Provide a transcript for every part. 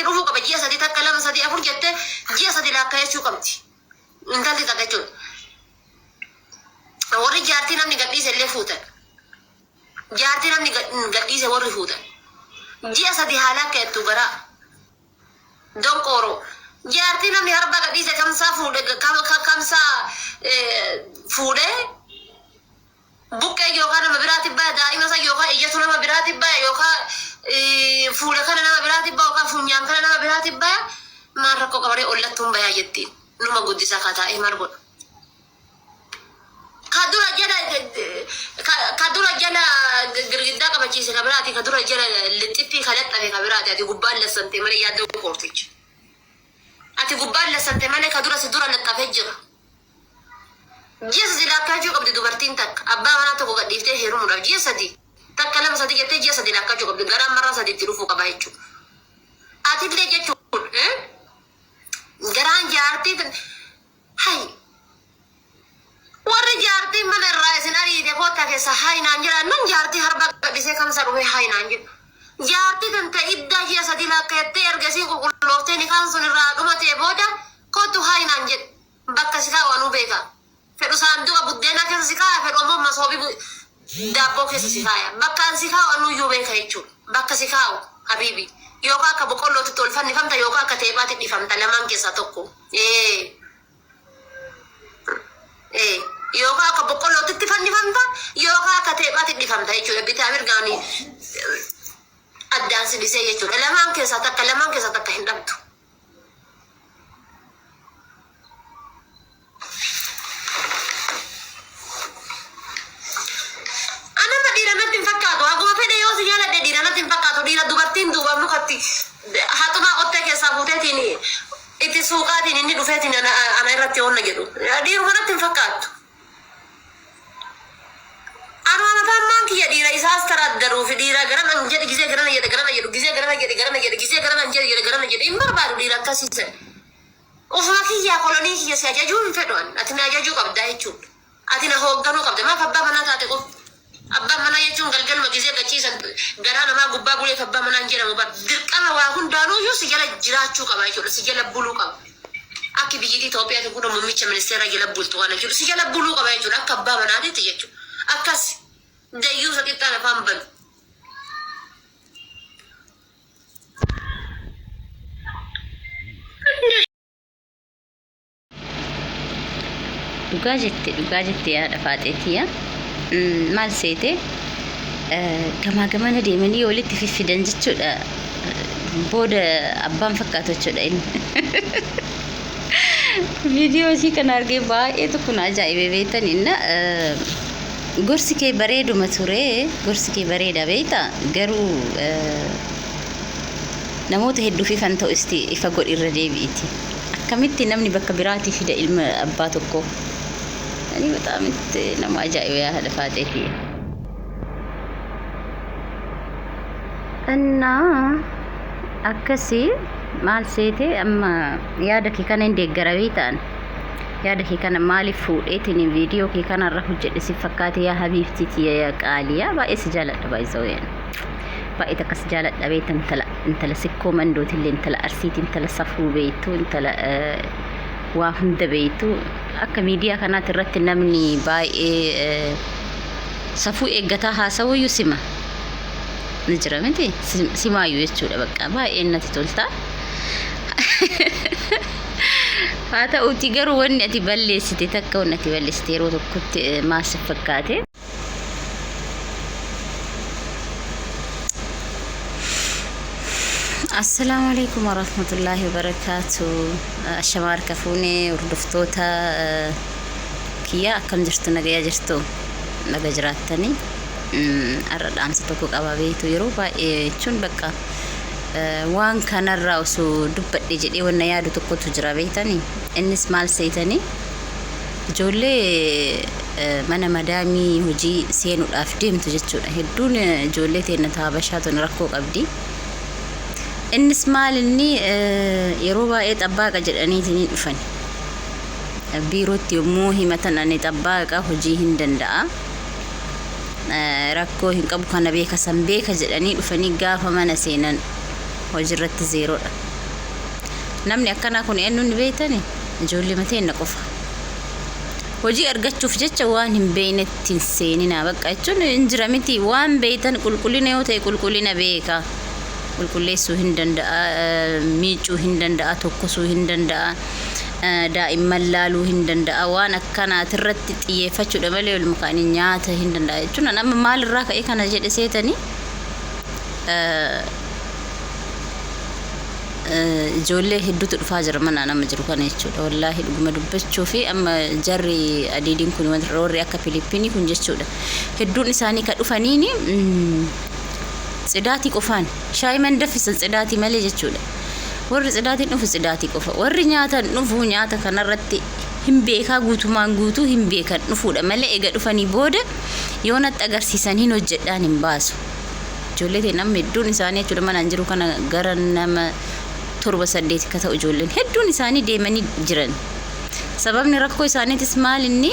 تروحوا كبجيا سدي تكلم سدي أفور جت جيا سدي لا كاي شو كمتي أنت اللي تكجول وري جارتي نامني قديس اللي فوتك جارتي نامني قديس وري فوتك جيا سدي حالا كتو برا دون كورو جارتي نامني هربا قديس كم سا فوده كم سا فوده بوكا يوكا نما براتي با دائما سا يوكا ايجتو نما براتي با يوكا فوده كان نما براتي با يوكا فنيان كان نما براتي با ما ركو كبري اولتهم با يجتي نما غديسا كاتا اي مرغو كدورة جلا غرغدا كبچيس كبراتي كدورة جلا لتيبي خلت ابي كبراتي ادي غبال لسنتي مالي يادو كورتيج اتي غبال لسنتي مالي كدورة سدورة لتافجر جيس دي لاكاجو قبل دوبرتين تك ابا وانا تو غديفته هيرو مر جيس دي تكلم سدي جت جيس دي لاكاجو قبل غرام مره سدي تروفو كبايچو اتي لي جچو غران جارتي هاي warri jaartii mana irraa isin ariite koota keessa haayinaan jira nan jaartii harba gadhisee kamsa dhufe haayinaan jira jaartii tanta iddaa ji'a sadi lakkaa'ettee ergasii qulqullooftee nikaan sun irraa dhumatee booda kootu haayinaan jedhe bakka si kaa'u anuu beeka fedhu saanduqa buddeenaa keessa si kaa'aa fedhu ammoo masoobii daabboo keessa si kaa'aa bakkaan si kaa'u anuu iyyuu beeka jechuudha bakka si kaa'u habiibi yookaan akka boqqollootti tolfannifamta yookaan akka teephaatti dhifamta lamaan keessaa tokko yookaan akka boqqollootti fannifamta yookaan akka teephaatti dhifamta jechuudha bitaa mirgaanii addaan sibisee jechuudha lamaan keessaa takka hin dhabdu. Anama dhiira natti hin fakkaatu akkuma fedhe yoo si jaaladhe dhiira natti hin fakkaatu dhiira dubartiin duuba mukatti haxumaa qottee keessaa fuuteetiin itti suuqaatiin inni dhufeetiin ana irratti onna jedhu dhiiruma natti hin fakkaatu. Anuma tammaan kiyya dhiira isaas taraaddaruu fi dhiira garana jedhe gisee garana jedhe garana jedhu gisee garana jedhe garana jedhe gisee garana jedhe garana jedhe hin barbaadu dhiira akkasiisa. Ufuma kiyyaa kolonii kiyya si ajajuu hin fedhu ati na ajajuu qabdaa jechuudha. Ati na hoogganuu qabda maaf abbaa manaa taate qof abbaan manaa jechuun galgaluma gisee gachiisan garaa namaa gubbaa buleef abbaa manaa hin jedhamu bar dirqama waa hundaanuyyuu si jala jiraachuu qaba jechuudha si jala buluu qaba. Akka biyyi Itoophiyaatti kun muummicha ministeera jala bultu waan jechuudha si jala buluu qaba jechuudha akka abbaa manaatiitti jechuudha. Akkas dayyuu sakittaan afaan banu. Dhugaa jette yaada faaxeetiya maal seete gamaa gamana deemanii walitti fiffidan jechuudha booda abbaan fakkaatu jechuudha inni viidiyoo isii kan argee baay'eetu kun ajaa'ibee beektaninna gorsi kee bareeduma ture gorsi kee bareeda beekta garuu namoota hedduuf ifan ta'u ifa godhirra deebi'iti akkamitti namni bakka biraatii fida ilma abbaa tokko ani በጣም nama ajaa'iba yaa haadha faaxeeti እና akkasii maal seete amma yaada kee kana hin deeggara beektaan yaada kee kana maaliif fuudheetiin viidiyoo kee kanarra hojjedhe si fakkaate yaa habiibtiiti yaa qaaliyaa baay'ee si jaaladha baay'isaween baay'ee takka si jaaladha beektan intala sikkoo mandootillee intala arsiiti intala safuu beektu intala waa hunda beektu akka miidiyaa kanaatti irratti namni baay'ee safuu eeggataa haasawuyyuu sima ni jira miti simaayyuu jechuudha bakka baay'ee natti tolta haa ta'uuti garuu wanni ati balleessite takka wanni ati balleessite yeroo tokkotti maasif fakkaate السلام عليكم ورحمة الله وبركاته الشمار كفوني وردفتوتا كيا كم جرتو نجا جرتو نجا جراتني أرد أمس تقول أبابيتو يروبا شون بكا وان كان الرأسو دبت يجري والنيادو تقول تجربيتني الناس مال سيتني جولي mana madaamii hojii seenuudhaaf deemtu jechuudha hedduun ijoollee teenya taabashaatu rakkoo qabdi innis maal inni yeroo baay'ee xabbaaqa jedhaniitiin dhufan biirootti yommuu himatan ani xabbaaqa hojii hin danda'a rakkoo hin qabu kana beeka san beeka jedhanii dhufanii gaafa mana seenan hojirratti zeeroodha. Namni akkanaa kun eenyu ni beeytani? Ijoollee mateen na qofa. Hojii argachuuf jecha waan hin beeynetti hin seenina. Bakka jechuun hin jira miti. Waan beeytan qulqullina yoo ta'e qulqullina beeka. Qulqulleessuu hin danda'a, miicuu hin danda'a, tokkosuu hin danda'a, daa'imman laaluu hin danda'a. Waan akkanaatirratti xiyyeeffachuudha malee ol mukaan nyaata hin danda'a jechuun amma maalirraa ka'ee kana jedhe seetanii ijoollee hedduutu dhufaa jira mana nama jiru kana jechuudha. Wallaahi dhuguma dubbachuu fi amma jarri adiidiin kun warri akka Filiippiinii kun jechuudha. Hedduun isaanii ka dhufaniini ጽዳቲ ቆፋን ሻይ መንደፍሰን ጽዳቲ መሌ ጀቹለ ወር ጽዳቲ ንፉ ጽዳቲ ቆፋ ወር ኛታ ንፉ ኛታ ከነረቲ ሂምቤካ ጉቱማን ጉቱ ሂምቤካ ንፉ ደመለ ኤገ ዱፈኒ ቦደ የሆነ ጠገርሲሰን ሂኖ ጀዳን ይምባሱ ጆሌቴ ነም ሄዱን ኢሳኒ ቹ ደመና እንጅሩ ከነ ገረነመ ቶርበ ሰዴት ከተው ጆሌን ሄዱን ኢሳኒ ዴመኒ ጅረን ሰበብኒ ረኮ ኢሳኒ ትስማልኒ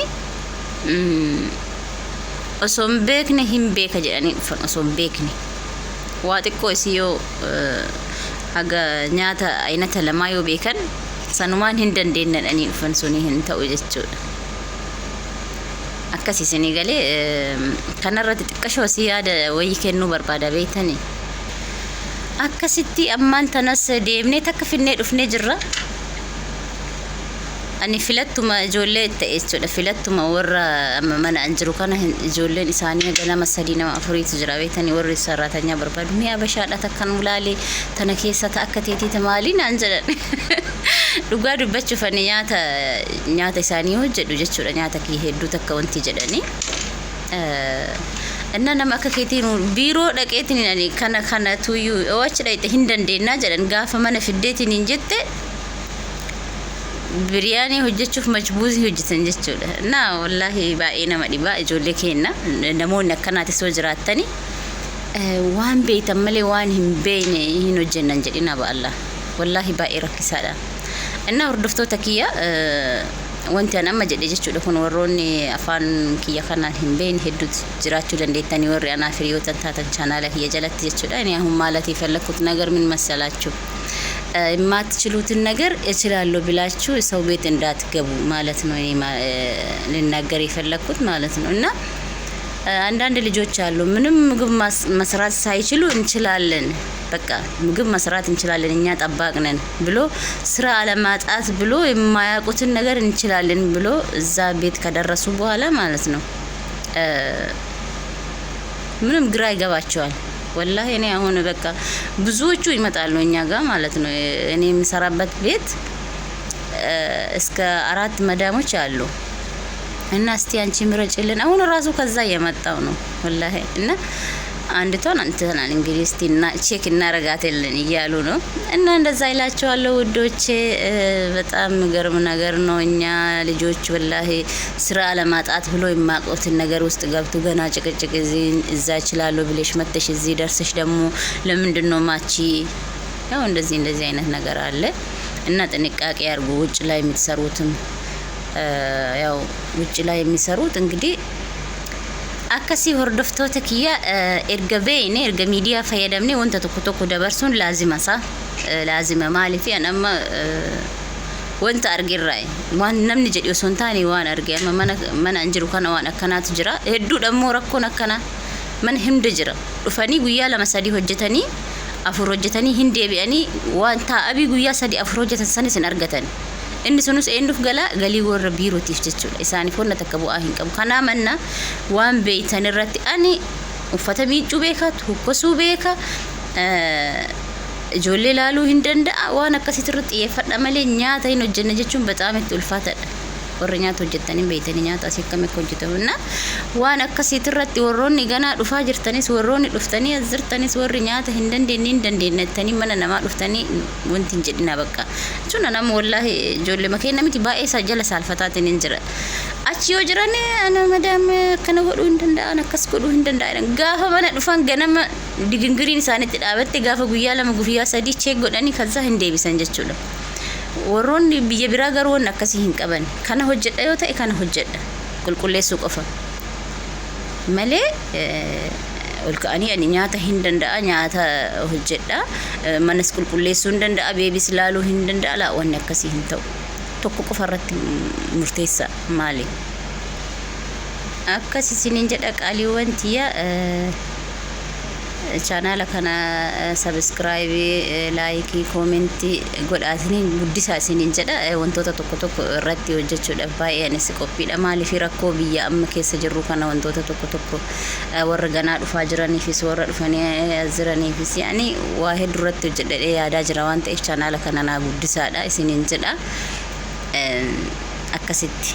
ኦሶም ቤክነ ሂምቤካ ጀዳኒ ፈን ኦሶም ቤክኒ ዋጥቆ ሲዮ haga nyaata aynata lamaa yoo beekan sanumaan hin dandeenyadhani dhufan suni hin ta'u jechuudha. Akkasiisanii galee kanarratti xiqqashoo si yaada wayii kennuu barbaada beeytanii. Akkasitti ammaan tanas deemnee takka finnee dhufnee jirra. Ani filattuma ijoollee ta'e jechuudha. Filattuma warra amma mana anjiru kana ijoolleen isaanii ganama 3 nama 4 jira beeytanii warri sarraatanya barbaadu mi'a bashaadha takkan ulaalee tana keessa ta akka teetiita maaliin an jedhan dhugaa dubbachuuf ani nyaata isaanii hojjedhu jechuudha. Nyaata kee hedduu takka wanti jedhani እና nama akka keetiin biiroo dhaqeetiin ani kana tuyyuu wachi dhayte hin dandeennaa jedhan gaafa mana fiddeetiin hin jette biryanii hojjechuuf majbuuzii hojjetan jechuudha. Na wallahi baay'ee nama dhibaa ijoollee keenya namoonni akkanaati soo jiraattani waan beeytan malee waan hin beeyne hin hojjennan jedhina ba'alla. Wallahi baay'ee rakkisaadha. Inna hordoftoota kiyya wanti an amma jedhe jechuudha kun warroonni afaan kiyya kanaan hin beeyne hedduu jiraachuu dandeettanii warri anaaf hiriyoota taatan chaanaala kiyya jalatti jechuudha. Ani አሁን ማለት የፈለኩት ነገር ምን መሰላችሁ? የማትችሉትን ነገር እችላለሁ ብላችሁ ሰው ቤት እንዳትገቡ ማለት ነው ልናገር የፈለኩት ማለት ነው። እና አንዳንድ ልጆች አሉ ምንም ምግብ መስራት ሳይችሉ እንችላለን በቃ ምግብ መስራት እንችላለን እኛ ጠባቅ ነን ብሎ ስራ አለማጣት ብሎ የማያውቁትን ነገር እንችላለን ብሎ እዛ ቤት ከደረሱ በኋላ ማለት ነው ምንም ግራ ይገባቸዋል። ወላሂ እኔ አሁን በቃ ብዙዎቹ ይመጣሉ እኛ ጋር ማለት ነው። እኔ የምሰራበት ቤት እስከ 4 መዳሞች አሉ እና እስቲ አንቺ ምረጭልን አሁን ራሱ ከዛ የመጣው ነው ወላሂ እና አንድቷን አንተናል እንግዲህ እስቲና ቼክ እናረጋተልን እያሉ ነው እና እንደዛ ይላቸዋለሁ ውዶቼ። በጣም ገርም ነገር ነው። እኛ ልጆች ወላሂ ስራ ለማጣት ብሎ የማቆትን ነገር ውስጥ ገብቶ ገና ጭቅጭቅ እዛ ይችላል ብለሽ መተሽ እዚህ ደርሰሽ ደግሞ ለምንድነው ማቺ ያው እንደዚህ አይነት ነገር አለ እና ጥንቃቄ አድርጉ። ውጭ ላይ የምትሰሩትም ያው ውጭ ላይ የሚሰሩት እንግዲህ akkasi hordoftoota kiyya erga beeyne erga miidiyaa fayyadamne wanta tokko dabarsuun laazima maaliif amma wanta argirraa waan namni jedhi osoo hin taane waan arge amma mana anjiru kana waan akkanaatu jira hedduu dhammoo rakkoon akkana mana himda jira dhufanii guyyaa 2-3 hojjetanii 4 hojjetanii hin deebi'anii waan taa'abii guyyaa 3-4 hojjetan sanis hin argatan. inni sunus eenduuf galii warra biirootiif jechuudha. Isaaniif wanta takka bu'aa hin qabu. Kana manna waan beeytan irratti ani uffata miicuu beeka, tokkosuu beeka, ijoollee laaluu hin danda'a. Waan akkasitti irratti xiyyeeffadha malee nyaata hin hojjenna jechuun bataam itti ulfaatadha. warra nyaata hojjetanii beeytanii nyaata asii akkam akka hojjetamna waan akkasitti irratti warroonni ganaa dhufaa jirtanis warroonni dhuftanii azirtanis warri nyaata hin dandeenyettanii mana namaa dhuftanii wanti hin jedhina bakka jechuun nama wallahi ijoollee makeen namiti baay'ee isaa jala saalfataatiin hin jira achi yoo jiran ana madam kana godhuu hin danda'an akkas godhuu hin danda'an gaafa mana dhufan ganama digingiriin isaanitti dhaabatte gaafa guyyaa 2 guyyaa 3 cheek godhanii kaza hin deebisan jechuudha. warroonni biyya biraa garuu waan akkasii hin qaban kana hojjedha yoo ta'e kana hojjedha qulqulleessuu qofa malee ol ka'anii ani nyaata hin danda'a nyaata hojjedha manas qulqulleessuu hin danda'a beebis laaluu hin danda'a laa wanni akkasii hin ta'u tokko qofa irratti murteessa maali akkasi isiniin jedha qaaliiwwan tiyya channel kana subscribe like comment godhaatanii guddisaa isiniin jedha wantoota tokko irratti hojjechuudhaaf baay'ee anis qophiidha maaliif rakkoo biyya amma keessa jirru kana wantoota tokko warra ganaa dhufaa jiraniifis warra dhufanii jiraniifis yaani waa hedduu irratti hojjedhee yaadaa jira waan ta'eef channel kana naa guddisaadha isiniin jedha akkasitti